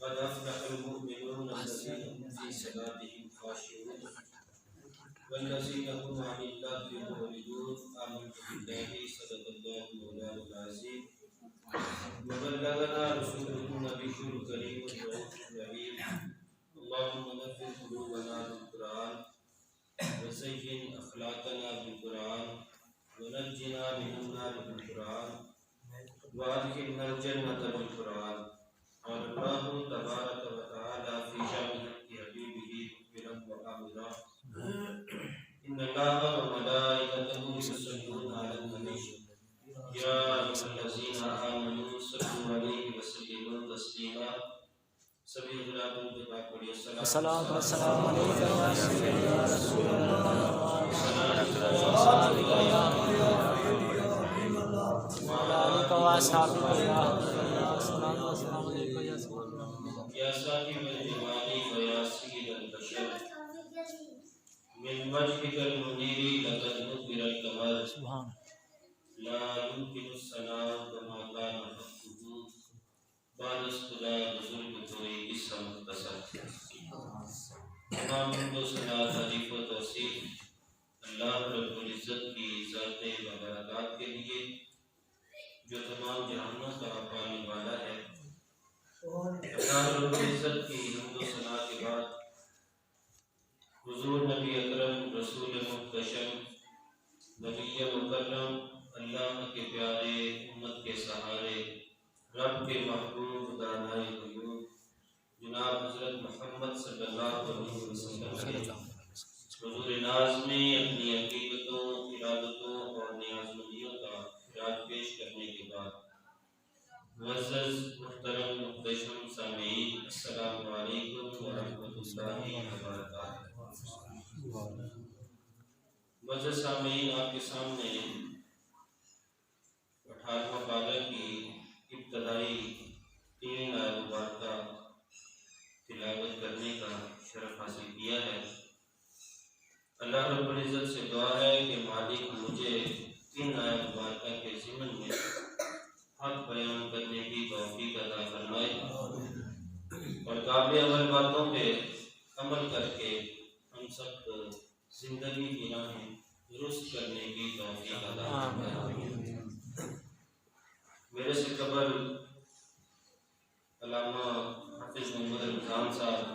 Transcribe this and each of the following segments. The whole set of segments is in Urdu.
قد أفلح المؤمنون الذين هم في صلاتهم خاشعون والذين هم عن اللغو معرضون آمنت بالله صدق الله مولانا العظيم وبلغنا رسوله النبي الكريم الرؤوف الرحيم اللهم نفر قلوبنا بالقرآن وزين أخلاقنا بالقرآن ونجنا من النار بالقرآن وأدخلنا الجنة بالقرآن. قال الله تبارك وتعالى في شأن حبيبه مخبرا وآمرا إن الله وملائكته يصلون على النبي يا أيها الذين آمنوا صلوا عليه وسلموا تسليما. سبھی حضرات کے پاک پڑھیے الصلاۃ والسلام علیک یا سیدی یا رسول اللہ وعلیک وصحبہ یا الصلاۃ والسلام علیک یا یا صاحب الجمال و یا سید البشر من وجهك المنير لقد نكر القمر سبحان لا يمكن الثناء كما كان حقه بارس خدا بزرگ کوئی قصہ مختصر. تمام حمد و ثنا تعریف و توصیف اللہ رب العزت کی ذات و برکات کے لیے جو تمام جہانوں کا پالنے والا ہے. اللہ رب العزت کی حمد و ثنا کے بعد حضور نبی اکرم رسول محتشم نبی مکرم اللہ کے پیارے امت کے سہارے رب کے محبوب دانائے غیوب جناب حضرت محمد صلی اللہ علیہ وسلم کے حضور ناز میں اپنی حقیقتوں ارادتوں اور نیازمندیوں کا خراج پیش کرنے کے بعد معزز محترم محتشم سامعین السلام علیکم ورحمۃ اللہ وبرکاتہ. معزز سامعین آپ کے سامنے 18واں پارہ کی ابتدائی 3 آیات مبارکہ تلاوت کرنے کا شرف حاصل کیا ہے. اللہ رب العزت سے دعا ہے کہ مالک مجھے 3 آیات مبارکہ کے ضمن میں حق بیان کرنے کی توفیق عطا فرمائے اور قابل عمل باتوں پہ عمل کر کے ہم سب کو زندگی کی راہیں درست کرنے کی توفیق عطا فرمائے. میرے سے قبل علامہ حافظ محمد رمضان صاحب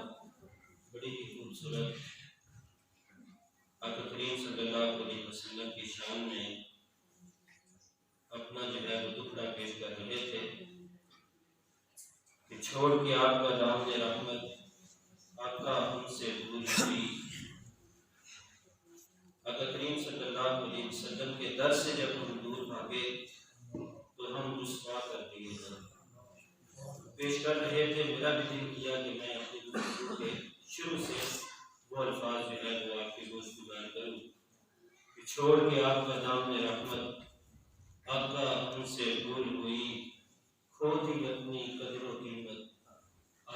بڑی ہی خوبصورت آقا کریم صلی اللہ علیہ وسلم کی شان میں اپنا جو ہے وہ ٹکڑا پیش کر رہے تھے کہ چھوڑ کے آپ کا دامن رحمت آقا ہم سے بھول گئی. آقا کریم صلی اللہ علیہ وسلم کے در سے جب ہم دور بھاگے تو ہم رسوا کر دیے پیش کر رہے تھے. میرا بھی دل کیا کہ میں اپنے گفتگو کے شروع سے وہ الفاظ جو ہے وہ آپ کے گوشت بیان کروں کہ چھوڑ کے آپ کا دامن رحمت آقا ہم سے بھول ہوئی کھو دی اپنی قدر و قیمت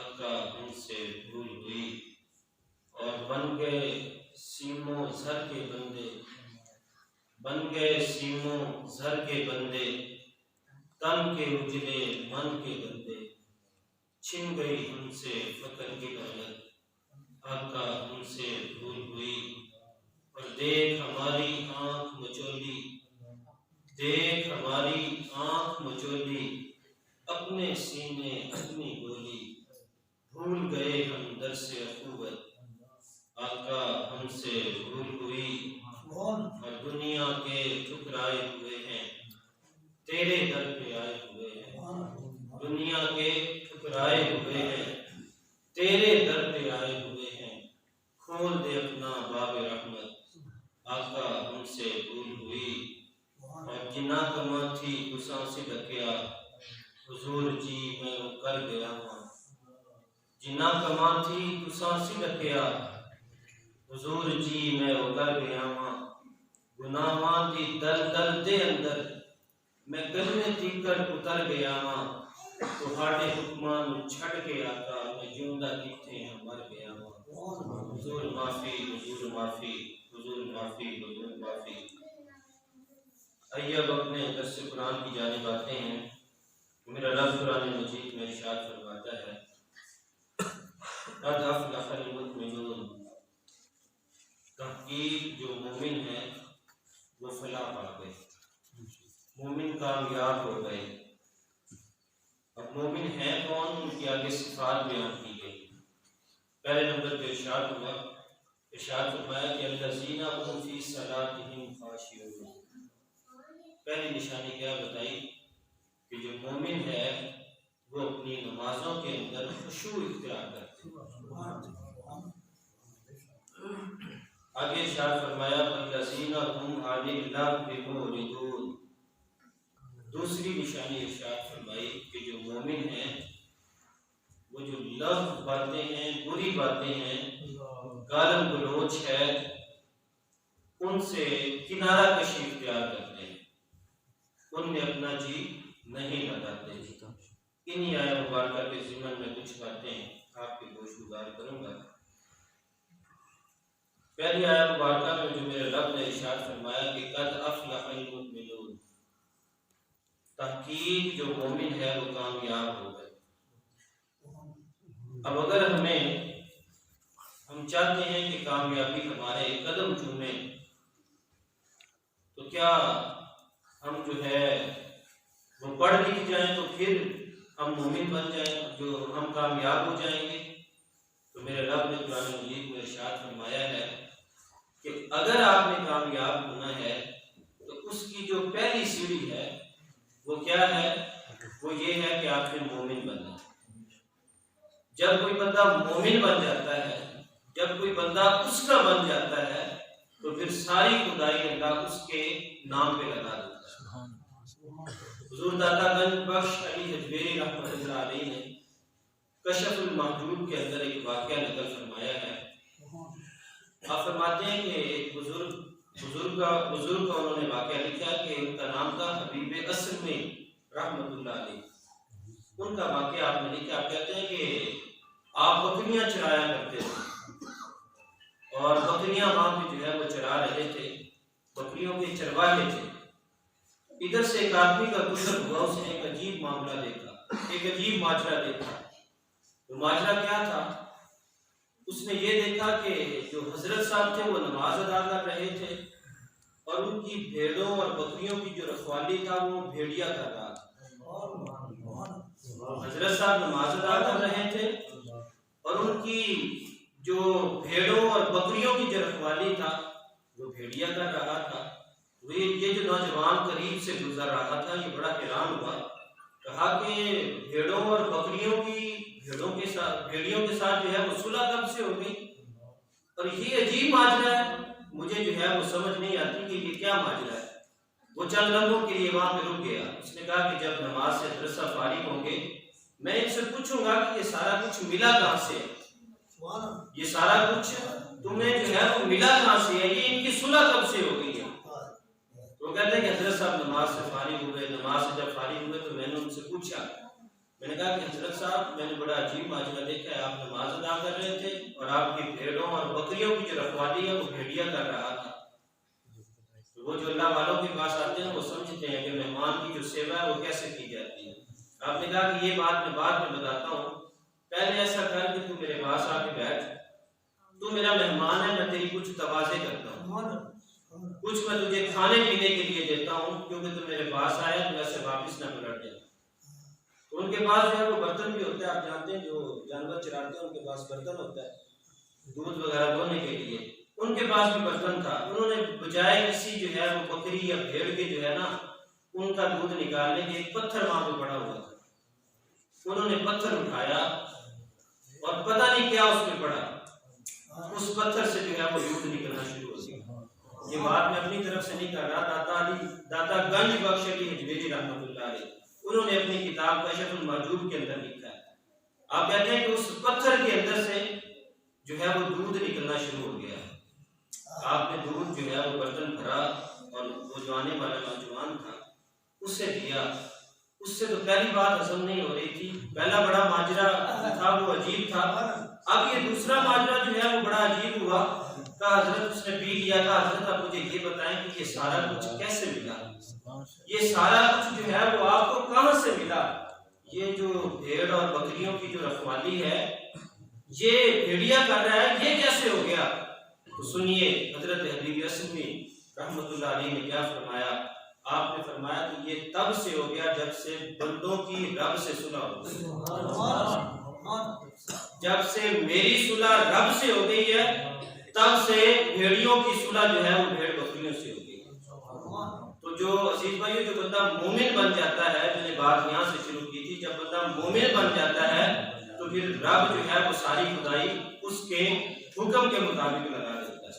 آقا ہم سے بھول ہوئی اور بن گئے سیموں زر کے بندے بن گئے سیموں زر کے بندے تن کے اجلے من کے بندے چھن گئی ہم سے فقر کی دولت آقا ہم سے بھول ہوئی اور دیکھ ہماری آنکھ مچولی دیکھ ہماری آنکھ مچولی اپنے سینے اپنی گولی بھول گئے ہم در سے اخوت آقا ہم سے بھول ہوئی اور دنیا کے ٹھکرائے ہوئے ہیں تیرے در پہ آئے ہوئے ہیں دنیا کے ٹھکرائے ہوئے ہیں تیرے در پہ آئے ہوئے ہیں کھول دے اپنا باب رحمت آقا ہم سے بھول ہوئی اور جنا کما تھی گساں سے ڈکیا حضور جی میں وہ کر گیا ہوں جنا کما تھی گساں سے ڈکیا حضور جی میں وہ کر گیا ہوں گناہاں دی دل دل دے اندر میں گلے تیکر اتر گیا ہاں تہاڈے حکمان چھڑ کے آقا میں جیوندا کیتے ہیں مر گیا ہاں حضور معافی حضور معافی حضور معافی حضور معافی. آئیے اب اپنے درس قرآن کی جانب آتے ہیں. میرا رب قرآن مجید میں ارشاد فرماتا ہے قد افلح المؤمنون، تحقیق جو مومن ہیں وہ فلاح پا گئے، مومن کامیاب ہو گئے۔ اب مومن ہیں کون، ان کی آگے صفات بیان کی گئی۔ پہلے نمبر پہ ارشاد فرمایا کہ الذین هم فی صلاتهم خاشعون۔ پہلی نشانی کیا بتائی کہ جو مومن ہے وہ اپنی نمازوں کے اندر خشوع اختیار کرتے ہیں۔ آگے ارشاد فرمایا الذین هم عن اللغو معرضون۔ دوسری نشانی ارشاد فرمائی کہ جو مومن ہیں وہ جو لغو باتیں ہیں، بری باتیں ہیں، گالم گلوچ ہے، ان سے کنارہ کشی اختیار کرتے ہیں، ان میں اپنا جی نہیں لگاتے۔ انہی آیت مبارکہ کے ضمن میں کچھ باتیں آپ کے گوش گزار کروں گا۔ پہلی آیت مبارکہ میں جو میرے رب نے ارشاد فرمایا کہ قد افلح المؤمنون، تحقیق جو مومن ہے وہ کامیاب ہو گئے۔ اب اگر ہم چاہتے ہیں کہ کامیابی ہمارے قدم چومے تو کیا ہم جو ہے وہ پڑھ لکھ جائیں تو پھر ہم مومن بن جائیں، جو ہم کامیاب ہو جائیں گے؟ تو میرے رب نے قرآن مجید میں ارشاد فرمایا ہے کہ اگر آپ نے کامیاب ہونا ہے تو اس کی جو پہلی سیڑھی ہے وہ کیا ہے؟ وہ یہ ہے کہ آپ نے مومن بننا ہے۔ جب کوئی بندہ مومن بن جاتا ہے، جب کوئی بندہ اس کا بن جاتا ہے تو پھر ساری خدائی اللہ اس کے نام پہ لگا دیتا ہے۔ حضور داتا گنج بخش علی حجویری رحمۃ اللہ علیہ نے کشف المحجوب کے اندر ایک واقعہ نقل فرمایا ہے۔ آپ فرماتے ہیں کہ ایک بزرگ کا انہوں نے واقعہ لکھا کہ ان کا نام تھا حبیب اسلمی رحمۃ اللہ علیہ۔ ان کا واقعہ آپ نے لکھا، آپ کہتے ہیں کہ آپ بکریاں چرایا کرتے تھے اور بکریاں وہاں پہ جو ہے وہ چرا رہے تھے، بکریوں کے چرواہے تھے۔ ادھر سے ایک آدمی کا گزر ہوا، اس نے ایک عجیب معاملہ دیکھا، ایک عجیب ماجرا دیکھا۔ وہ ماجرا کیا تھا؟ اس نے یہ دیکھا کہ جو حضرت صاحب تھے وہ نماز ادا کر رہے تھے اور ان کی بھیڑوں اور بکریوں کی جو رکھوالی تھا وہ بھیڑیا کر رہا تھا۔ حضرت صاحب نماز ادا کر رہے تھے اور ان کی جو بھیڑوں اور بکریوں کی جو رکھوالی تھا وہ بھیڑیا کر رہا تھا۔ یہ جو نوجوان قریب سے گزر رہا تھا یہ بڑا حیران ہوا، کہا کہ بھیڑوں اور بکریوں کی بھیڑیوں کے ساتھ جو ہے وہ صلح کب سے ہو گئی؟ اور یہ عجیب ماجرا ہے، مجھے جو ہے وہ سمجھ نہیں آتی کہ یہ کیا ماجرا ہے۔ وہ چند لمحوں کے لیے وہاں پہ رک گیا۔ اس نے کہا کہ جب نماز سے حضرت صاحب فارغ ہوں گے میں ان سے پوچھوں گا کہ یہ سارا کچھ ملا کہاں سے ہے، یہ سارا کچھ تمہیں جو ہے وہ ملا کہاں سے ہے، یہ ان کی صلح کب سے ہو گئی ہے؟ وہ کہتے ہیں کہ حضرت صاحب نماز سے فارغ ہوئے، نماز سے جب فارغ ہوئے تو میں نے ان سے پوچھا، میں نے کہا کہ حضرت صاحب میں نے بڑا عجیب ماجرا دیکھا ہے، آپ نماز ادا کر رہے تھے اور آپ کی بھیڑوں اور بکریوں کی جو رکھوالی ہے وہ بھیڑیا کر رہا تھا۔ وہ جو اللہ والوں کے پاس آتے ہیں وہ سمجھتے ہیں کہ مہمان کی جو سیوا ہے وہ کیسے کی جاتی ہے۔ آپ نے کہا کہ یہ بات میں بعد میں بتاتا ہوں، پہلے ایسا کر کہ تو میرے پاس آ کے بیٹھ، تو میرا مہمان ہے، میں تیری کچھ تواضع کرتا ہوں، کچھ میں تجھے کھانے پینے کے لیے دیتا ہوں، کیونکہ تو میرے پاس آیا تو ایسے واپس نہ پلٹ جائے۔ تو ان کے پاس جو ہے وہ برتن بھی ہوتا ہے، آپ جانتے ہیں جو جانور چراتے ہیں ان کے پاس برتن ہوتا ہے دودھ وغیرہ دھونے کے لیے، ان کے پاس بھی برتن تھا۔ انہوں نے بجائے کسی جو ہے وہ بکری یا بھیڑ کے جو ہے نا ان کا دودھ نکالنے کے ایک پتھر وہاں پہ پڑا ہوا تھا، انہوں نے پتھر اٹھایا اور پتہ نہیں کیا اس میں پڑا، اس پتھر سے جو ہے وہ دودھ نکلنا شروع ہو گیا۔ یہ بات میں اپنی طرف سے نہیں کر رہا، داتا گنج بخش علی حجویری رحمۃ اللہ علیہ انہوں نے اپنی کتاب کشف المحجوب کے اندر لکھا ہے۔ آپ کہتے ہیں کہ اس پتھر کے اندر سے جو ہے وہ دودھ نکلنا شروع ہو گیا۔ آپ نے دودھ جو ہے وہ برتن بھرا اور وہ جو آنے والا نوجوان تھا اسے دیا۔ اس سے تو پہلی بات ہضم نہیں ہو رہی تھی، پہلا بڑا ماجرا تھا وہ عجیب تھا، اب یہ دوسرا ماجرا جو ہے وہ بڑا عجیب ہوا۔ کہا حضرت اس نے پی لیا، کہا حضرت آپ مجھے یہ بتائیں کہ یہ سارا کچھ کیسے ملا، یہ سارا کچھ جو ہے وہ آپ کو کہاں سے ملا؟ یہ جو بھیڑ اور بکریوں کی جو رکھوالی ہے یہ بھیڑیا کر رہا ہے، یہ کیسے ہو گیا؟ تو سنیے حضرت حبیب اسلمی رحمۃ اللہ علیہ نے کیا فرمایا۔ آپ نے فرمایا کہ یہ تب سے ہو گیا جب سے بندوں کی رب سے صلح ہو گئی، جب سے میری صلح رب سے ہو گئی ہے، تب سے بھیڑیوں کی صلح جو ہے وہ بھیڑ بکریوں سے ہو گئی۔ تو جو عزیز بھائیو، جو بندہ مومن بن جاتا ہے، میں نے بات یہاں سے شروع کی تھی، جب بندہ مومن بن جاتا ہے تو پھر رب جو ہے وہ ساری خدائی اس کے حکم کے مطابق لگا دیتا ہے۔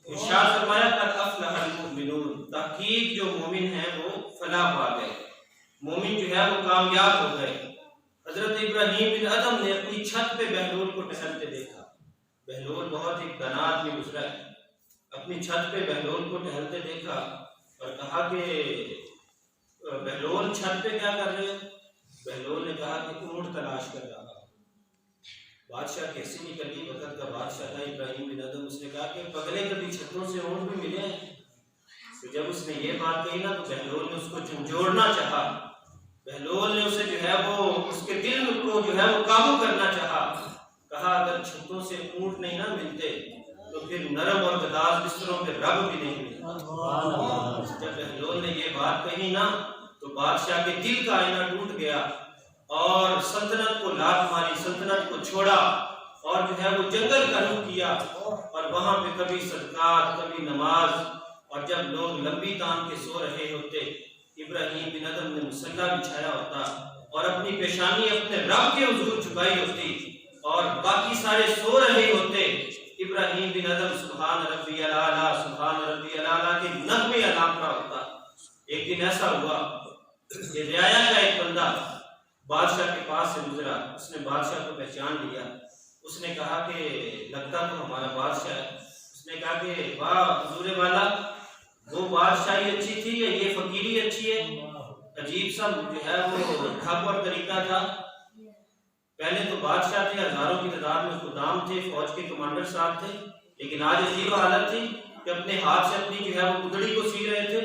ارشاد فرمایا قد افلح المؤمنون، تحقیق جو مومن ہیں وہ فلاح پا گئے، مومن جو ہے وہ کامیاب ہو گئے۔ حضرت ابراہیم بن ادم نے اپنی چھت پہ بہلول کو ٹہلتے دیکھا، بہلول بہت ایک دانا آدمی گزرا ہے، اپنی چھت پہ بہلول کو ٹہلتے دیکھا اور کہا کہ بہلول چھت پہ کیا کر رہے ہو؟ بہلول نے کہا کہ اونٹ تلاش کر رہا۔ بادشاہ کیسے نکلی؟ وقت کا بادشاہ تھا ابراہیم بن ادم۔ اس نے کہا کہ پگلے کبھی چھتوں سے اونٹ بھی ملے ہیں؟ تو جب اس نے یہ بات کہی نا تو بہلول نے اس کو جھنجھوڑنا چاہا، بہلول نے اسے جو ہے وہ اس کے دل کو جو ہے وہ قابو کرنا چاہا۔ کہا اگر چھتوں سے اونٹ نہیں نہ ملتے تو پھر نرم اور گداز بستروں پہ رب بھی نہیں ملتا۔ جب بہلول نے یہ بات کہی نا تو بادشاہ کے دل کا آئینہ ٹوٹ گیا اور سلطنت کو لات ماری، سلطنت کو چھوڑا اور جو ہے وہ جنگل کا رخ کیا، اور وہاں پہ کبھی صدقات، کبھی نماز، اور جب لوگ لمبی تان کے سو رہے ہوتے ابراہیم بن ادم نے مصلی بچھایا ہوتا اور اپنی پیشانی اپنے رب کے حضور جھکائی ہوتی اور باقی سارے سو رہے ہوتے، ابراہیم بن ادم سبحان ربی الاعلیٰ سبحان ربی الاعلیٰ کے نغمے علام رہا ہوتا۔ ایک دن ایسا ہوا کہ رعایا کا ایک بندہ بادشاہ کے پاس سے گزرا، اس نے بادشاہ کو پہچان لیا، اس نے کہا کہ لگتا تو ہمارا بادشاہ ہے۔ اس نے کہا کہ واہ حضور والا، وہ بادشاہی اچھی تھی یا یہ فقیری اچھی ہے؟ عجیب سا جو ہے وہ ڈھب اور طریقہ تھا۔ پہلے تو بادشاہ تھے، ہزاروں کی تعداد میں خدام تھے، فوج کے کمانڈر صاحب تھے، لیکن آج عجیب حالت تھی کہ اپنے ہاتھ سے اپنی جو ہے وہ گدڑی کو سی رہے تھے۔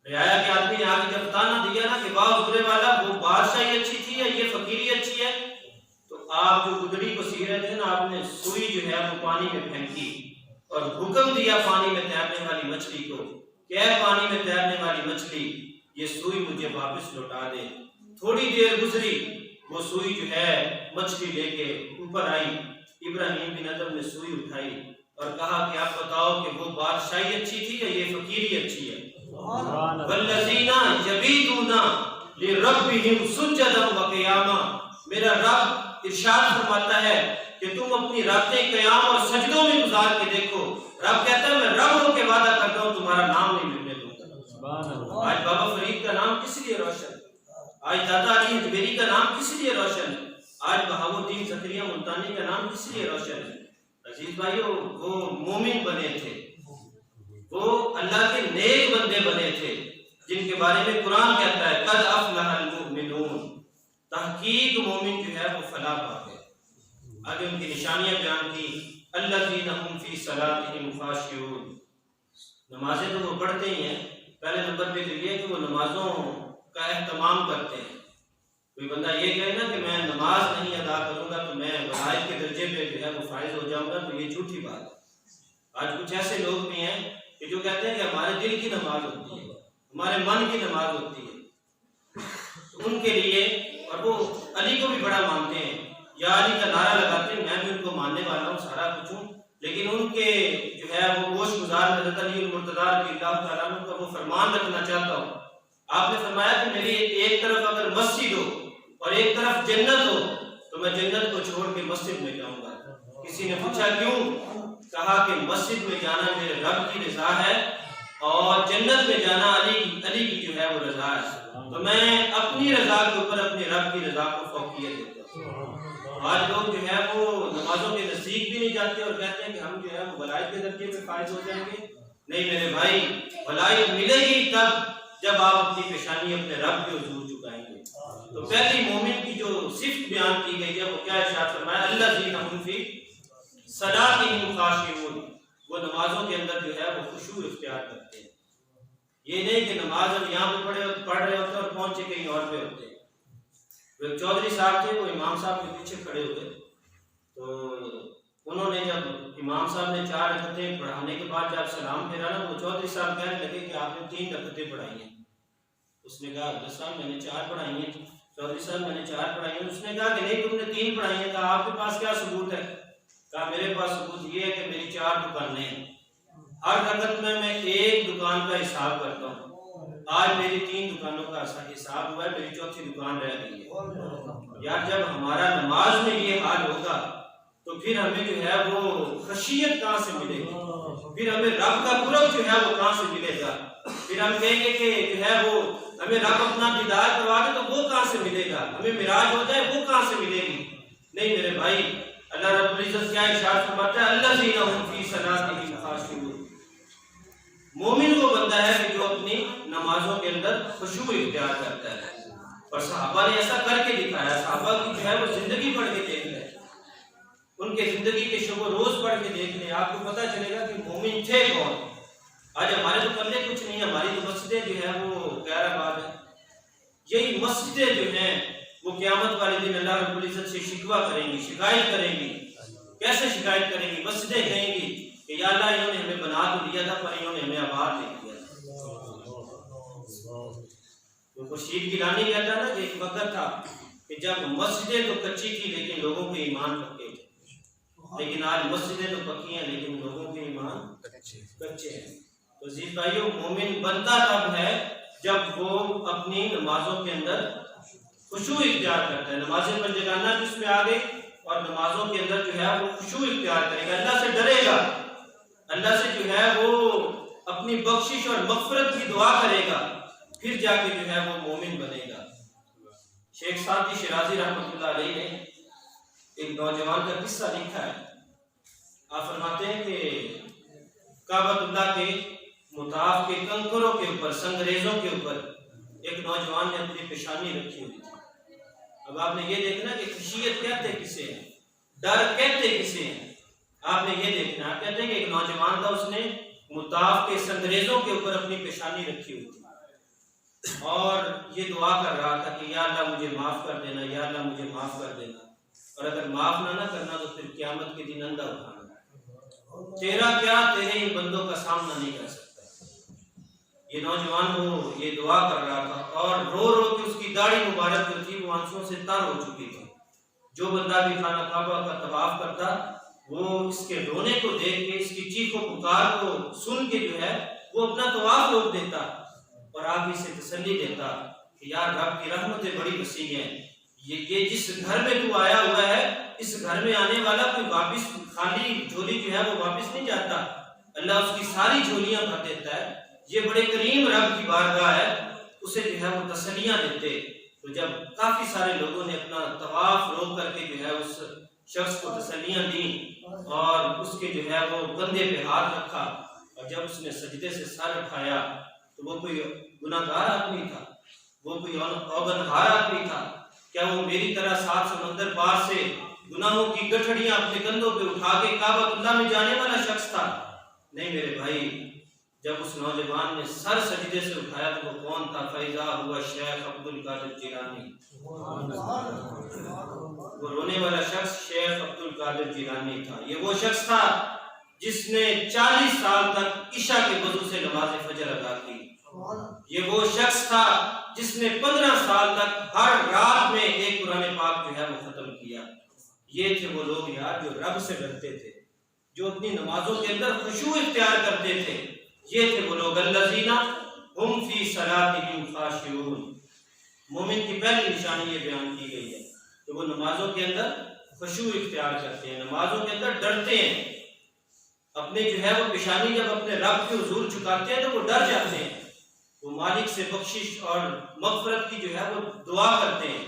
رعایا کے آدمی نے آگے جب تانا دیا نا کہ واہ حضور والا، وہ بادشاہی اچھی تھی یا یہ فقیری اچھی ہے؟ تو آپ جو گدڑی کو سی رہے تھے نا، آپ نے سوئی جو ہے وہ پانی میں پھینکی اور حکم دیا پانی میں تیرنے والی مچھلی کو کہ اے پانی میں تیرنے والی مچھلی، یہ سوئی مجھے واپس لوٹا دے۔ تھوڑی دیر گزری، وہ سوئی جو ہے مچھلی لے کے اوپر آئی، ابراہیم بن ادم نے سوئی اٹھائی اور کہا کہ آپ بتاؤ کہ وہ بادشاہی اچھی تھی یا یہ فقیری اچھی ہے؟ والذین یبیتون لربہم سجدا وقیاما، میرا رب ارشاد فرماتا ہے کہ تم اپنی راتیں قیام اور سجدوں میں گزار کے دیکھو۔ رب کہتا ہے میں رب ہو کے وعدہ کرتا ہوں تمہارا نام نہیں مٹنے دوں گا۔ آج بابا فرید کا نام کس لیے روشن ہے؟ آج دادا علی حجویری کا نام کس لیے روشن ہے؟ آج بہاؤالدین زکریا ملتانی کا نام کس لیے روشن ہے؟ عزیز بھائیو، وہ مومن بنے تھے، وہ اللہ کے نیک بندے بنے تھے، جن کے بارے میں قرآن کہتا ہے قد افلح المؤمنون، تحقیق مومن جو ہے وہ فلاح پا گئے۔ آگے ان کی نشانیاں بیان کی، الذین هم فی صلاتهم خاشعون، نمازیں تو وہ پڑھتے ہی ہیں، پہلے نمبر پہ تو یہ کہ وہ نمازوں کا اہتمام کرتے ہیں۔ کوئی بندہ یہ کہے نا کہ میں نماز نہیں ادا کروں گا تو میں ولایت کے درجے پہ جو ہے وہ فائز ہو جاؤں گا، تو یہ جھوٹی بات ہے۔ آج کچھ ایسے لوگ بھی ہیں کہ جو کہتے ہیں کہ ہمارے دل کی نماز ہوتی ہے، ہمارے من کی نماز ہوتی ہے، ان کے لیے، اور وہ علی کو بھی بڑا مانتے ہیں، یا علی کا نعرہ لگاتے ہیں، میں بھی ان کو ماننے والا ہوں، سارا کچھ ہوں، لیکن ان کے جو ہے وہ گوش گزار حضرت علی المرتضیٰ رضی اللہ تعالیٰ عنہ کا وہ فرمان رکھنا چاہتا ہوں۔ آپ نے فرمایا کہ میری ایک طرف اگر مسجد ہو اور ایک طرف جنت ہو تو میں جنت کو چھوڑ کے مسجد میں جاؤں گا۔ کسی نے پوچھا کیوں؟ کہا کہ مسجد میں جانا میرے رب کی رضا ہے اور جنت میں جانا علی کی جو ہے وہ رضا ہے، تو میں اپنی رضا کے اوپر اپنے رب کی رضا کو فوقیت دیتا ہوں۔ آج لوگ جو ہے وہ نمازوں کے نزدیک بھی نہیں جاتے اور کہتے ہیں کہ ہم جو ہے وہ ولایت کے درجے پہ فائز ہو جائیں گے۔ نہیں میرے بھائی، ولایت ملے گی تب جب آپ اپنی پیشانی اپنے رب کے حضور جھکائیں گے۔ تو پہلی مومن کی جو صفت بیان کی گئی ہے وہ کیا ارشاد فرمایا؟ الذین هم فی صلاتہم خاشعون، وہ نمازوں کے اندر جو ہے وہ خشوع اختیار کرتے ہیں۔ یہ نہیں کہ نماز ہم یہاں پہ پڑھ رہے ہوتے ہیں اور پہنچے کہیں اور پہ ہوتے ہیں۔ ایک چودھری صاحب تھے، وہ امام صاحب کے پیچھے کھڑے ہوئے، تو انہوں نے جب امام صاحب نے 4 رکعتیں پڑھانے کے بعد جب سلام پھیرا نا، تو چودھری صاحب کہنے لگے کہ آپ نے 3 رکعتیں پڑھائی ہیں۔ اس نے کہا حضرت صاحب میں نے 4 پڑھائی ہیں۔ چودھری صاحب میں نے 4 پڑھائی ہیں۔ اس نے کہا کہ نہیں تم نے 3 پڑھائی ہیں۔ کہا آپ کے پاس کیا ثبوت ہے؟ کہا میرے پاس ثبوت یہ ہے کہ میری 4 دکانیں ہیں، ہر رکعت میں 1 دکان کا حساب کرتا ہوں۔ آج میری 3 دکانوں کا حساب ہوا ہے، میری 4تھی دکان رہ گئی ہے۔ یار جب ہمارا نماز میں یہ حال ہوگا تو پھر ہمیں جو ہے وہ خشیت کہاں سے ملے گی؟ پھر ہمیں رب کا قرب جو ہے وہ کہاں سے ملے گا؟ پھر ہم کہیں گے کہ جو ہے وہ ہمیں رب اپنا دیدار کروا دے تو وہ کہاں سے ملے گا؟ ہمیں معراج ہو جائے وہ کہاں سے ملے گی؟ نہیں میرے بھائی، اللہ رب العزت کیا ارشاد فرماتا ہے، الذین هم فی صلاتہم خاشعون۔ مومن وہ بندہ ہے کہ جو اپنی نمازوں کے اندر خشوع اختیار کرتا ہے۔ اور صحابہ نے ایسا کر کے دکھایا۔ صحابہ کی جو ہے وہ زندگی پڑھ کے دیکھ لیں، ان کے زندگی کے شب و روز پڑھ کے دیکھ لیں، آپ کو پتہ چلے گا کہ مومن تھے کون۔ آج ہمارے تو پلے کچھ نہیں، ہماری تو مسجدیں جو ہیں وہ غیر آباد ہیں۔ یہی مسجدیں جو ہیں وہ قیامت والے دن اللہ رب العزت سے شکوہ کریں گی، شکایت کریں گی۔ کیسے شکایت کریں گی؟ مسجدیں کہیں گی کہ یا اللہ انہوں نے ہمیں بنا تو دیا تھا پر انہوں نے ہمیں آباد نہیں کیا تھا۔ تو خورشید گیلانی کہتا نا کہ ایک وقت تھا کہ جب مسجدیں تو کچی تھی لیکن لوگوں کے ایمان پکے تھے، لیکن آج مسجدیں تو پکی ہیں لیکن لوگوں کے ایمان کچے ہیں۔ تو عزیز بھائیو، مومن بنتا تب ہے جب وہ اپنی نمازوں کے اندر خشوع اختیار کرتا ہے۔ نمازیں پر جگانا جس میں آگے، اور نمازوں کے اندر جو ہے وہ خشوع اختیار کرے گا، اللہ سے ڈرے گا، اللہ سے جو ہے وہ اپنی بخشش اور مغفرت کی دعا کرے گا، پھر جا کے جو ہے وہ مومن بنے گا۔ شیخ سعدی شیرازی رحمۃ اللہ علیہ نے ایک نوجوان کا قصہ لکھا ہے۔ آپ فرماتے ہیں کہ کعبۃ اللہ کے مطاف کے کنکروں کے اوپر، سنگریزوں کے اوپر ایک نوجوان نے اپنی پیشانی رکھی ہوئی تھی۔ اب آپ نے یہ دیکھنا کہ خشیت کہتے کسے ہیں، ڈر کہتے کسے ہیں۔ آپ نے یہ دیکھنا، آپ کہتے ہیں کہ ایک نوجوان تھا، اس نے مطاف کے سنگریزوں کے اوپر اپنی پیشانی رکھی ہوئی تھی اور یہ دعا کر رہا تھا کہ یا اللہ مجھے معاف کر دینا، یا اللہ مجھے معاف کر دینا، اور اگر معاف نہ کرنا تو پھر قیامت کے دن اندھا اٹھانا، تیرا کیا تیرے ان بندوں کا سامنا نہیں کر سکتا۔ یہ نوجوان وہ یہ دعا کر رہا تھا اور رو رو کے اس کی داڑھی مبارک جو تھی وہ آنسوں سے تر ہو چکی تھی۔ جو بندہ بھی خانہ کعبہ کا طواف کرتا وہ اس کے رونے کو دیکھ کے، اس کی چیخ و پکار کو سن کے جو ہے وہ اپنا طواف روک دیتا اور آپ اسے تسلی دیتا کہ یار رب کی رحمتیں بڑی وسیع ہیں، یہ جس گھر میں تو آیا ہوا ہے اس گھر میں آنے والا کوئی واپس خالی جھولی جو ہے وہ واپس نہیں جاتا، اللہ اس کی ساری جھولیاں بھر دیتا ہے۔ یہ بڑے کریم رب کی بارگاہ ہے، اسے جو ہے وہ تسلیاں دیتے۔ تو جب کافی سارے لوگوں نے اپنا طواف روک کر کے جو ہے اس شخص کو تسلیاں دیں اور اس کے جو ہے وہ کندھے پہ ہاتھ رکھا، اور جب اس نے سجدے سے سر اٹھایا تو وہ کوئی گناہ گار آدمی تھا، وہ کوئی اوگنہار آدمی تھا؟ کیا وہ میری طرح 7 سمندر پار سے گناہوں کی گٹھڑیاں اپنے کندھوں پہ اٹھا کے کعبۃ اللہ میں جانے والا شخص تھا؟ نہیں میرے بھائی، جب اس نوجوان نے سر سجدے سے اٹھایا تو وہ کون تھا؟ فیضا ہوا شیخ عبد القادر جیلانی، وہ رونے والا شخص شیخ عبد القادر جیلانی تھا۔ یہ وہ شخص تھا جس نے 40 سال تک عشاء کے وضو سے نماز فجر ادا کی۔ یہ وہ شخص تھا جس نے 15 سال تک ہر رات میں ایک قرآن پاک جو ہے وہ ختم کیا۔ یہ تھے وہ لوگ یار جو رب سے ڈرتے تھے، جو اپنی نمازوں کے اندر خشوع اختیار کرتے تھے۔ یہ تھے وہ لوگ الذین هم فی صلاتہم خاشعون۔ مومن کی پہلی نشانی یہ بیان کی گئی ہے کہ وہ نمازوں کے اندر خشوع اختیار کرتے ہیں، نمازوں کے اندر ڈرتے ہیں، اپنے جو ہے وہ پیشانی جب اپنے رب کے حضور جھکاتے ہیں تو وہ ڈر جاتے ہیں، وہ مالک سے بخشش اور مغفرت کی جو ہے وہ دعا کرتے ہیں۔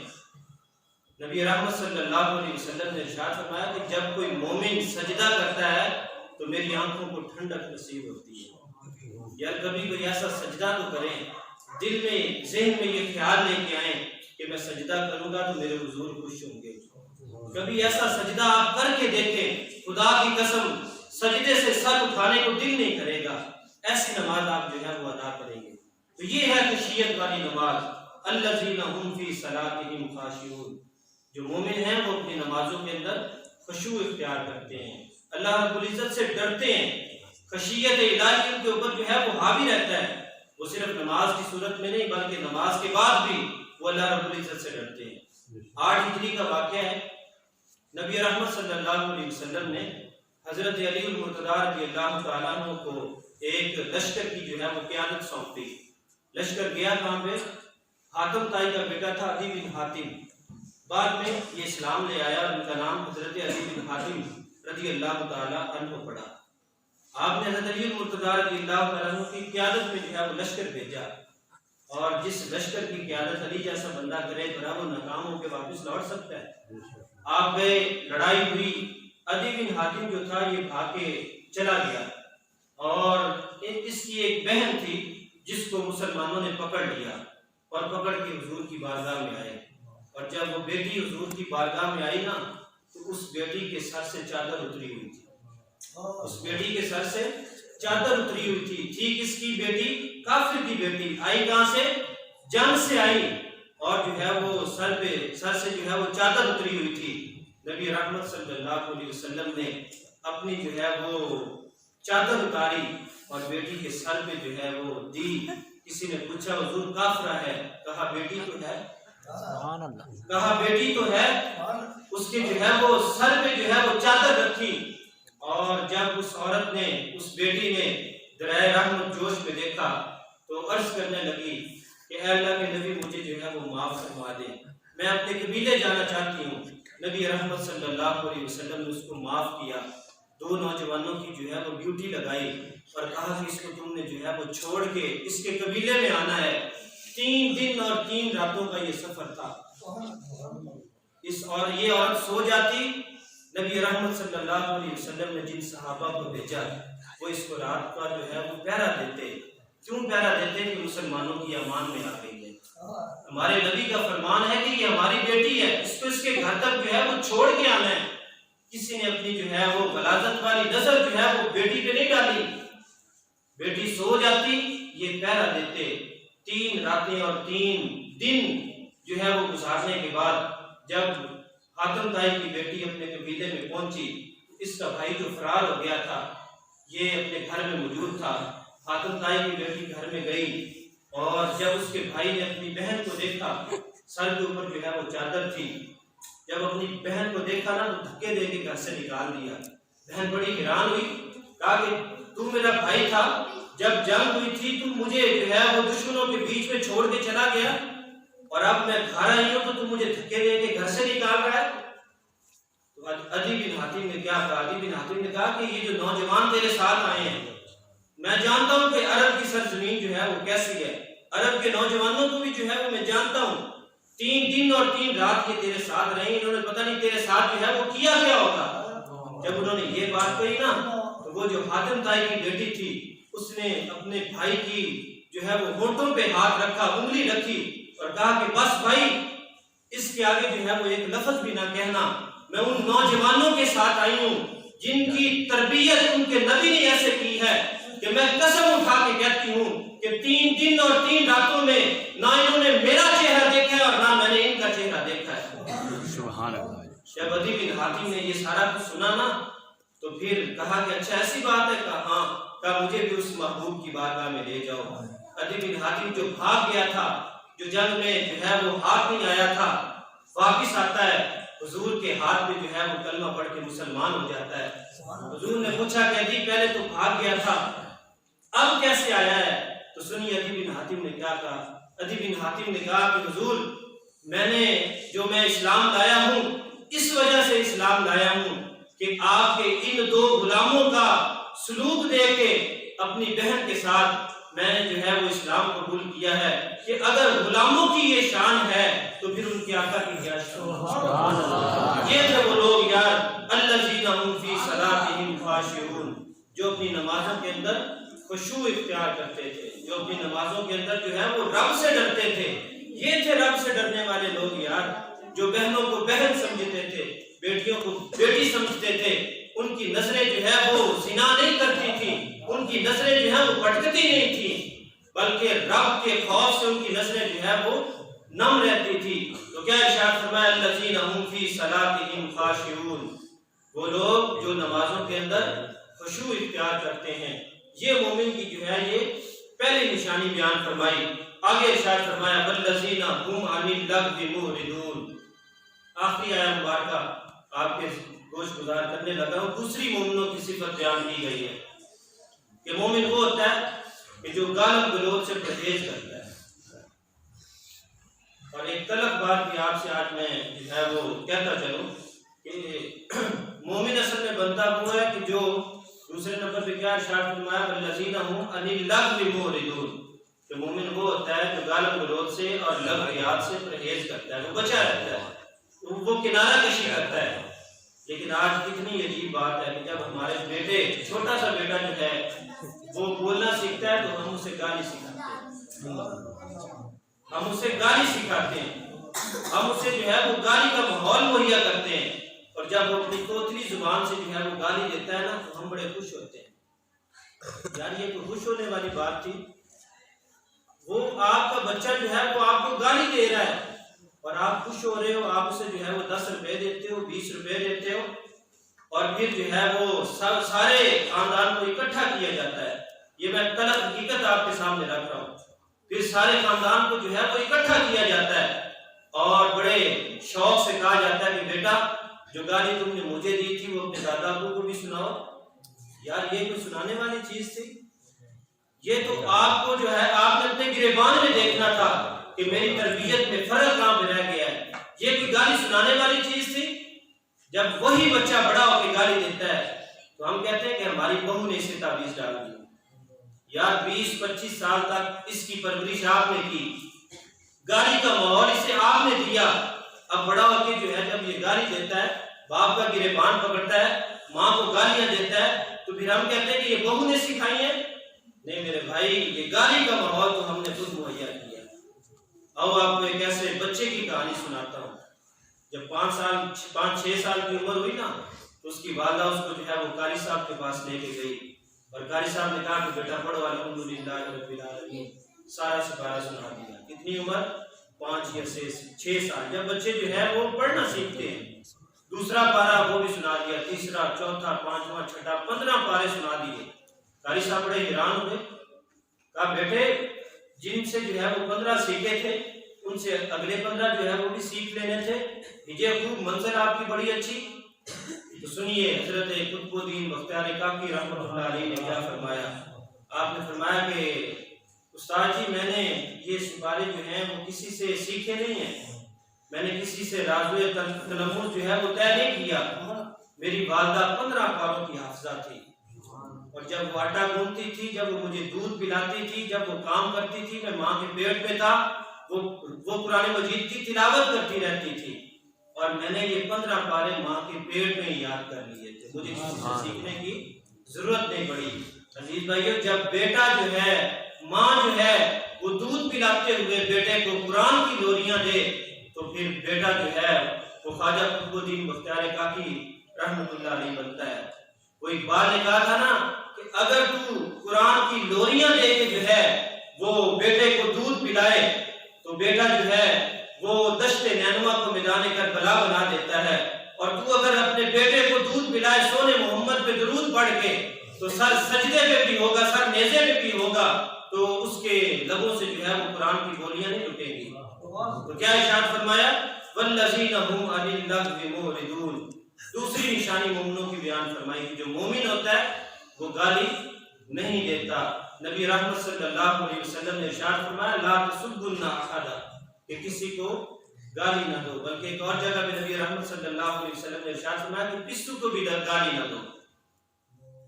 نبی رحمت صلی اللہ علیہ وسلم نے ارشاد فرمایا کہ جب کوئی مومن سجدہ کرتا ہے تو میری آنکھوں کو ٹھنڈک نصیب ہوتی ہے۔ یا کبھی کوئی ایسا سجدہ تو کریں، دل میں ذہن میں یہ خیال لے کے آئیں کہ میں سجدہ کروں گا تو میرے حضور خوش ہوں گے۔ کبھی ایسا سجدہ آپ کر کے دیکھیں، خدا کی قسم سجدے سے سر اٹھانے کو دل نہیں کرے گا، ایسی نماز آپ جو ہے وہ ادا کریں گے۔ تو یہ ہے خشیت والی نماز۔ الذین هم فی صلاتهم خاشعون، جو مومن ہیں وہ اپنی نمازوں کے اندر خشوع اختیار کرتے ہیں، اللہ رب العزت سے ڈرتے ہیں، خشیت الہی ان کے اوپر جو ہے وہ حاوی رہتا ہے، وہ صرف نماز کی صورت میں نہیں بلکہ نماز کے بعد بھی وہ اللہ رب العزت سے ڈرتے ہیں۔ 8 ہجری کا واقعہ ہے، نبی رحمت صلی اللہ علیہ وسلم نے حضرت علی المرتضیٰ رضی اللہ تعالیٰ عنہ کو ایک لشکر کی جو ہے وہ قیادت سونپ دی۔ لشکر گیا کہاں پہ؟ حاتم طائی کا بیٹا تھا عدی بن حاتم، بعد میں یہ اسلام لے آیا اور ان کا نام حضرت علی بن حاتم رضی اللہ تعالیٰ عنہ پڑا۔ آپ نے حضرت علی المرتضیٰ رضی اللہ تعالیٰ عنہ کی قیادت میں جو ہے وہ لشکر بھیجا، اور جس لشکر کی قیادت علی جیسا بندہ کرے تو وہ ناکام ہو کے واپس لوٹ سکتا ہے۔ آپ گئے، لڑائی ہوئی، عدی بن حاتم جو تھا یہ بھاگ کے چلا گیا، اور اس کی ایک بہن تھی جس کو مسلمانوں نے پکڑ لیا اور پکڑ کے حضور کی بارگاہ میں آئے، اور جب وہ بیٹی حضور کی بارگاہ میں آئی نا تو اس بیٹی کے سر سے چادر اتری ہوئی تھی، اس بیٹی کے سر سے چادر اتری ہوئی تھی۔ ٹھیک اس کی بیٹی کافر کی بیٹی آئی کہاں سے؟ جنگ سے آئی، اور جو ہے وہ سر سے جو ہے وہ چادر اتری ہوئی تھی۔ نبی رحمت صلی اللہ علیہ وسلم نے اپنی جو ہے وہ چادر اتاری اور بیٹی کے سر پہ جو ہے وہ دی۔ کسی نے پوچھا حضور کافرہ ہے؟ کہا بیٹی تو ہے، کہا بیٹی تو ہے۔ اس کے جو ہے وہ سر پہ جو ہے وہ چادر رکھی، اور جب اس عورت نے، اس بیٹی نے درائے رحمت جوش میں دیکھا تو عرض کرنے لگی کہ اے اللہ کے نبی مجھے جو ہے وہ معاف فرما دے، میں اپنے قبیلے جانا چاہتی ہوں۔ نبی رحمت صلی اللہ علیہ وسلم نے اس کو معاف کیا۔ 2 نوجوانوں کی جو ہے وہ ڈیوٹی لگائی اور کہا کہ اس کو تم نے جو ہے وہ چھوڑ کے اس کے قبیلے میں آنا ہے۔ 3 دن اور 3 راتوں کا یہ سفر تھا، اور یہ عورت سو جاتی۔ نبی رحمت صلی اللہ علیہ وسلم نے جن صحابہ کو بھیجا وہ اس کو رات کا جو ہے وہ پہرا دیتے۔ کیوں پہرا دیتے؟ کہ مسلمانوں کی امان میں آ گئی ہے، ہمارے نبی کا فرمان ہے کہ یہ ہماری بیٹی ہے، اس کو اس کے گھر تک جو ہے وہ چھوڑ کے آنا ہے۔ کسی نے اپنی جو ہے وہ غلاظت والی نظر جو ہے وہ بیٹی پہ نہیں ڈالی۔ بیٹی سو جاتی، یہ پہرا دیتے۔ 3 راتیں اور 3 دن جو ہے وہ گزارنے کے بعد جب حاتم طائی کی بیٹی اپنے قبیلے میں پہنچی، اس کا بھائی جو فرار ہو گیا تھا یہ اپنے گھر میں موجود تھا۔ حاتم طائی کی بیٹی گھر میں گئی، اور جب اس کے بھائی نے اپنی بہن کو دیکھا، سر کے اوپر جو ہے وہ چادر تھی، جب اپنی بہن کو دیکھا نا تو دھکے دے کے گھر سے نکال دیا۔ بہن بڑی حیران ہوئی، کہا کہ تم میرا بھائی تھا، جب جنگ ہوئی تھی تو مجھے جو ہے وہ دشمنوں کے بیچ میں چھوڑ کے چلا گیا، اور اب میں گھر آئی ہوں تو تم مجھے دھکے دے کے گھر سے نکال رہا ہے۔ تو عدی بن حاتم نے کیا کہا؟ عدی بن حاتم نے کہا کہ یہ جو نوجوان تیرے ساتھ آئے ہیں، میں جانتا ہوں کہ عرب کی سرزمین جو ہے وہ کیسی ہے، عرب کے نوجوانوں کو بھی جو ہے وہ میں جانتا ہوں۔ 3 دن اور 3 رات یہ تیرے ساتھ رہے، انہوں نے پتہ نہیں تیرے ساتھ جو ہے وہ کیا ہوگا۔ جب انہوں نے یہ بات کہی نا تو وہ جو حاتم طائی کی بیٹی تھی اس نے اپنے بھائی کی جو ہے وہ ہونٹوں پہ ہاتھ رکھا، انگلی رکھی، اور کہا کہ بس بھائی اس کے آگے جو ہے وہ ایک لفظ بھی نہ کہنا، میں ان نوجوانوں کے ساتھ آئی ہوں جن کی تربیت ان کے نبی نے ایسے کی ہے کہ میں قسم اٹھا کے کہتی ہوں کہ 3 دن اور 3 راتوں میں نہ انہوں نے میرا چہرہ دیکھا ہے اور نہ میں نے ان کا چہرہ دیکھا ہے۔ سبحان اللہ۔ جب عدی بن حاتم نے یہ سارا کچھ سنا نا تو پھر کہا کہ اچھا ایسی بات ہے؟ کہا ہاں۔ کہا مجھے بھی اس محبوب کی بارگاہ میں لے جاؤ۔ عدی بن حاتم جو بھاگ گیا تھا، جو جنگ میں جو ہے وہ ہاتھ نہیں آیا تھا، واپس آتا ہے، حضور کے ہاتھ میں جو ہے وہ کلمہ پڑھ کے مسلمان ہو جاتا ہے۔ حضور نے پوچھا کہ عدی پہلے تو بھاگ گیا تھا، اب کیسے آیا ہے؟ تو سنیے عدی بن حاتم نے کیا کہا۔ عدی بن حاتم نے کہا کہ حضور میں اسلام لایا ہوں اس وجہ سے اسلام لایا ہوں کہ آپ کے ان 2 غلاموں کا سلوک دیکھ کے اپنی بہن کے ساتھ میں نے جو ہے وہ اسلام قبول کیا ہے کہ اگر غلاموں کی یہ شان ہے تو پھر ان کے آقا کی کیا شان۔ یہ تھے وہ لوگ یار الذین هم فی صلاتهم خاشعون، جو اپنی نمازوں کے اندر خشوع اختیار کرتے تھے، جو اپنی نمازوں کے اندر جو ہے وہ رب سے ڈرتے تھے۔ یہ تھے رب سے ڈرنے والے لوگ یار، جو بہنوں کو بہن سمجھتے تھے، بیٹیوں کو بیٹی سمجھتے تھے، ان کی نظریں جو ہے وہ زنا نہیں کرتی تھی، ان کی نظریں جو ہے وہ بھٹکتی نہیں تھی، بلکہ رب کے خوف سے ان کی نظریں جو ہے وہ نم رہتی تھی، تو کیا ارشاد فرمایا الذین هم فی صلاتہم خاشعون، وہ لوگ جو نمازوں کے اندر خشوع اختیار کرتے ہیں. یہ مومن کی جو ہے یہ پہلی نشانی بیان فرمائی. آگے ارشاد فرمایا والذین هم عن اللغو معرضون. آخری آیت مبارکہ آپ کے گوش گزار کرنے لگا ہوں. دوسری مومنوں کی صفت بیان کی گئی ہے کہ مومن وہ ہوتا ہے کہ جو گالم گلوچ سے پرہیز کرتا ہے. اور ایک تلخ بات بھی آپ سے آج میں جو ہے وہ کہتا چلوں کہ مومن اصل میں بنتا ہوا ہے کہ جو دوسرے نمبر پہ کیا ارشاد فرمایا والذین هم عن اللغو معرضون، کہ مومن وہ ہوتا ہے جو گالم گلوچ سے اور لغویات سے پرہیز کرتا ہے، وہ بچا رہتا ہے، وہ کنارہ کشی کرتا ہے. لیکن آج کتنی عجیب بات ہے کہ جب ہمارے بیٹے، چھوٹا سا بیٹا جو ہے وہ بولنا سیکھتا ہے تو ہم اسے گالی سکھاتے ہیں، ہم اسے گالی سکھاتے ہیں، ہم اسے جو ہے وہ گالی کا ماحول مہیا کرتے ہیں. اور جب وہ اپنی توتلی زبان سے جو ہے وہ گالی دیتا ہے نا تو ہم بڑے خوش ہوتے ہیں. یار یہ تو خوش ہونے والی بات تھی. وہ آپ کا بچہ جو ہے وہ آپ کو گالی دے رہا ہے اور آپ خوش ہو رہے ہو، آپ اسے جو ہے وہ 10 روپے دیتے ہو، 20 روپے دیتے ہو، اور پھر جو ہے وہ سارے خاندان کو اکٹھا کیا جاتا ہے. یہ میں تلخ حقیقت آپ کے سامنے رکھ رہا ہوں. پھر سارے خاندان کو جو ہے وہ اکٹھا کیا جاتا ہے اور بڑے شوق سے کہا جاتا ہے کہ بیٹا جو گالی تم نے مجھے دی تھی وہ اپنے دادا ابو کو بھی سناؤ. یار یہ کوئی سنانے والی چیز تھی؟ یہ تو آپ کو جو ہے آپ نے اپنے گریبان میں دیکھنا تھا کہ میری تربیت میں فرق کہاں پہ رہ گیا ہے. یہ کوئی گالی سنانے والی چیز تھی؟ جب وہی بچہ بڑا ہو کے گالی دیتا ہے تو ہم کہتے ہیں کہ ہماری بہو نے اسے تعویذ ڈال دی. یار 20-25 سال تک اس کی پرورش آپ نے کی، گالی کا ماحول اسے آپ نے دیا. اب بڑا ہو کے جو ہے جب یہ گالی دیتا ہے، باپ کا گریبان پکڑتا ہے، ماں کو گالیاں دیتا ہے، تو پھر ہم کہتے ہیں کہ یہ بہو نے سکھائی ہیں. نہیں میرے بھائی، یہ گالی کا ماحول تو ہم نے خود مہیا کیا. اب آپ کو ایک ایسے بچے کی کہانی سناتا ہوں. جب 5-6 سال کی عمر ہوئی نا تو اس کی والدہ اس کو جو ہے وہ قاری صاحب کے پاس لے کے گئی اور قاری صاحب نے کہا کہ بیٹا پڑھو الحمدللہ رب العالمین، سارا سپارہ سنا دیا. کتنی عمر؟ 5 یا 6 سال. جب بچے جو ہے وہ پڑھنا سیکھتے ہیں، دوسرا پارہ وہ بھی سنا دیا، تیسرا، چوتھا، 5واں، 6ٹھا، 15 پارے سنا دیے. قاری صاحب بڑے حیران ہوئے. کہا بیٹے جن سے جو ہے وہ 15 سیکھے تھے ان سے اگلے 15 جو ہے وہ بھی سیکھ لینے تھے. یہ خوب منظر آپ کی بڑی اچھی. تو سنیے حضرت قطب الدین بختیار کاکی رحمۃ اللہ علیہ نے کیا فرمایا. آپ نے فرمایا کہ استاد جی میں نے یہ سپارے جو ہیں وہ کسی سے سیکھے نہیں ہیں، میں نے کسی سے راز تلمذ جو ہے وہ طے نہیں کیا. میری والدہ 15 پاروں کی حافظہ تھی اور جب وہ آٹا گوندتی تھی، جب وہ مجھے دودھ پلاتی تھی، جب وہ کام کرتی تھی، میں ماں کے پیٹ میں تھا، وہ قرآن مجید کی تلاوت کرتی رہتی تھی اور میں نے یہ 15 پارے ماں کے پیٹ میں یاد کر لیے تھے. مجھے کسی سے سیکھنے کی ضرورت نہیں پڑی. عزیز بھائیو، جب بیٹا جو ہے، ماں جو ہے وہ دودھ پلاتے ہوئے بیٹے کو قرآن کی لوریاں دے تو پھر بیٹا جو ہے وہ خواجہ قطب الدین بختیار کاکی رحمۃ اللہ علیہ بنتا ہے. وہ اقبال نے کہا تھا نا کہ اگر تو قرآن کی لوریاں دے کے جو ہے وہ بیٹے کو دودھ پلائے تو بیٹا جو ہے وہ دشت نینوا کو میدان کربلا بنا دیتا ہے. اور تو اگر اپنے بیٹے کو دودھ پلائے سونے محمد پہ درود پڑھ کے تو سر سجدے پہ بھی ہوگا، سر نیزے پہ بھی ہوگا، تو اس کے لبوں سے جو ہے وہ قرآن کی بولیاں نہیں لٹیں گی. تو کیا ارشاد فرمایا والذین هم عن اللغو معرضون. دوسری نشانی مومنوں کی بیان فرمائی کہ جو مومن ہوتا ہے وہ گالی نہیں دیتا. نبی رحمت صلی اللہ علیہ وسلم نے ارشاد فرمایا لا تسبن احد، کہ کسی کو گالی نہ دو. بلکہ ایک اور جگہ پہ نبی رحمت صلی اللہ علیہ وسلم نے ارشاد فرمایا کہ پسو کو بھی گالی نہ دو.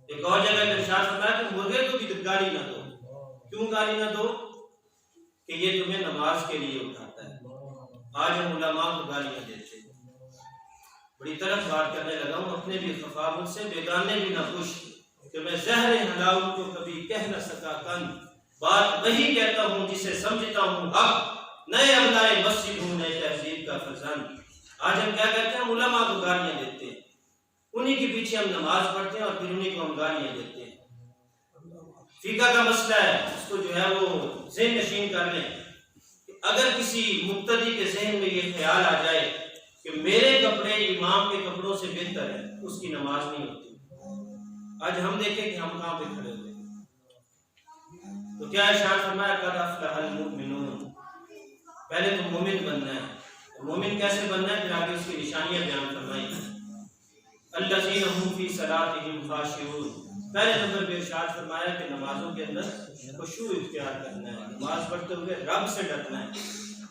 ایک اور جگہ پہ ارشاد فرمایا کہ مرغے کو بھی گالی نہ دو. کیوں گالی نہ دو؟ کہ یہ تمہیں نماز کے لیے اٹھاتا ہے. آج ہم علماء کو گالیاں دیتے ہیں. بڑی طرف بات کرنے لگا ہوں، اپنے بھی خفا مجھ سے، بیگانے بھی نہ خوش، کہ میں زہر ہلاؤ کو کبھی کہہ نہ سکا کن. بات وہی کہتا ہوں جسے سمجھتا ہوں حق، نئے ابنائے مسجد ہوں، نئے تہذیب کا فرزند. آج ہم کیا کرتے ہیں؟ ہم علماء کو گالیاں دیتے ہیں، انہی کے پیچھے ہم نماز پڑھتے ہیں اور پھر انہی کو ہم گالیاں دیتے ہیں. فقہ کا مسئلہ ہے، اس کو جو ہے وہ ذہن نشین کر لیں کہ اگر کسی مقتدی کے ذہن میں یہ خیال آ جائے کہ میرے کپڑے امام کے کپڑوں سے بہتر ہیں، اس کی نماز نہیں ہوتی۔ آج ہم دیکھیں کہ ہم کہاں پہ کھڑے ہوئے، تو کیا ارشاد فرمایا قد افلح المؤمنون، پہلے تو مومن بننا ہے۔ مومن کیسے بننا ہے؟ پھر آگے اس کی نشانیاں بیان فرمائی۔ الذین هم فی صلاتهم خاشعون، پہلے نمبر پہ ارشاد فرمایا کہ نمازوں کے اندر خشوع اختیار کرنا ہے، نماز پڑھتے ہوئے رب سے ڈرنا ہے۔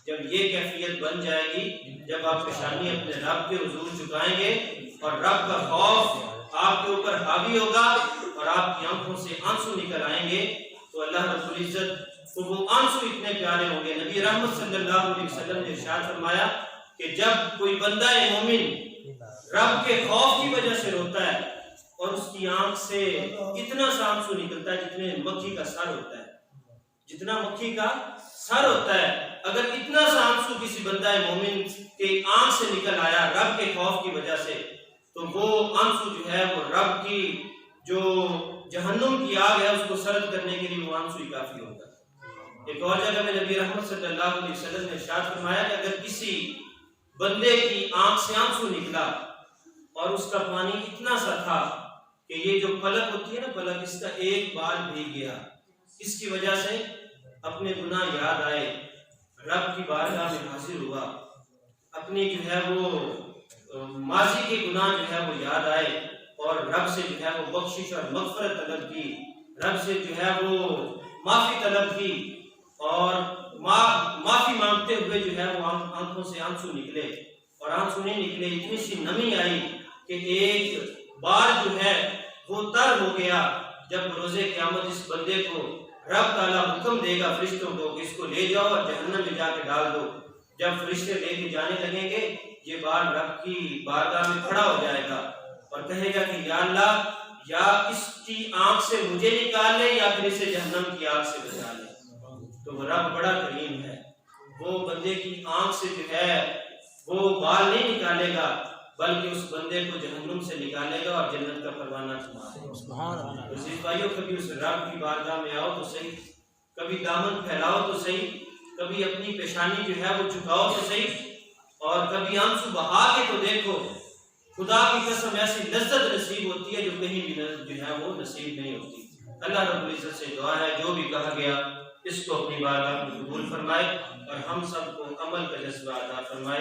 جب یہ کیفیت بن جائے گی، جب آپ پیشانی اپنے رب کے حضور جھکائیں گے اور رب کا خوف آپ کے اوپر حاوی ہوگا اور آپ کی آنکھوں سے آنسو نکل آئیں گے، تو اللہ رب العزت کو وہ آنسو اتنے پیارے ہوں گے۔ نبی رحمت صلی اللہ علیہ وسلم نے ارشاد فرمایا کہ جب کوئی بندہ مومن رب کے خوف کی وجہ سے روتا ہے اور اس کی آنکھ سے اتنا سا آنسو نکلتا ہے جتنے مکھی کا سر ہوتا ہے، جتنا مکھی کا سر ہوتا ہے، اگر اتنا سا آنسو کسی بندہ مومن کے آنکھ سے نکل آیا رب کے خوف کی وجہ سے، تو وہ آنسو جو ہے وہ رب کی جو جہنم کی آگ ہے اس کو سرد کرنے کے لیے وہ آنسو ہی کافی ہوتا ہے۔ ایک اور جگہ میں نبی رحمت صلی اللہ علیہ وسلم نے ارشاد فرمایا کہ اگر کسی بندے کی آنکھ سے آنسو نکلا اور اس کا پانی اتنا سا تھا کہ یہ جو پلک ہوتی ہے نا، پلک، اس کا ایک بال بھیگ گیا، اس کی وجہ سے اپنے گناہ یاد آئے، رب کی بارگاہ میں حاضر ہوا، اپنی جو ہے وہ ماضی کے گناہ جو ہے وہ یاد آئے اور رب سے جو ہے وہ بخشش اور مغفرت طلب کی، رب سے جو ہے وہ معافی طلب کی، اور معافی مانگتے ہوئے جو ہے وہ آنکھوں سے آنسو نکلے، اور آنسو نہیں نکلے، اتنی سی نمی آئی کہ ایک بار جو ہے وہ تر ہو گیا۔ جب روز قیامت اس بندے کو رب تعالیٰ حکم دے گا فرشتوں کو کہ اس کو لے جاؤ اور جہنم میں جا کے ڈال دو، جب فرشتے لے کے جانے لگیں گے یہ بال رب کی بارگاہ میں کھڑا ہو جائے گا اور کہے گا کہ یا اللہ، یا اس کی آنکھ سے مجھے نکال لے یا پھر اسے جہنم کی آگ سے بچا لے۔ تو وہ رب بڑا کریم ہے، وہ بندے کی آنکھ سے جو ہے وہ بال نہیں نکالے گا بلکہ اس بندے کو جہنم سے نکالے گا اور جنت کا پروانہ چما دے گا۔ سبحان اللہ۔ عزیز بھائیو، کبھی اس رب کی بارگاہ میں آؤ تو صحیح، کبھی دامن پھیلاؤ تو صحیح، کبھی اپنی پیشانی جو ہے وہ جھکاؤ تو صحیح، اور کبھی آنسو بہا کے تو دیکھو، خدا کی قسم ایسی لذت نصیب ہوتی ہے جو کہیں بھی جو ہے وہ نصیب نہیں ہوتی۔ اللہ رب العزت سے دعا ہے جو بھی کہا گیا اس کو اپنی بارگاہ میں قبول فرمائے اور ہم سب کو عمل کا جذبہ عطا فرمائے۔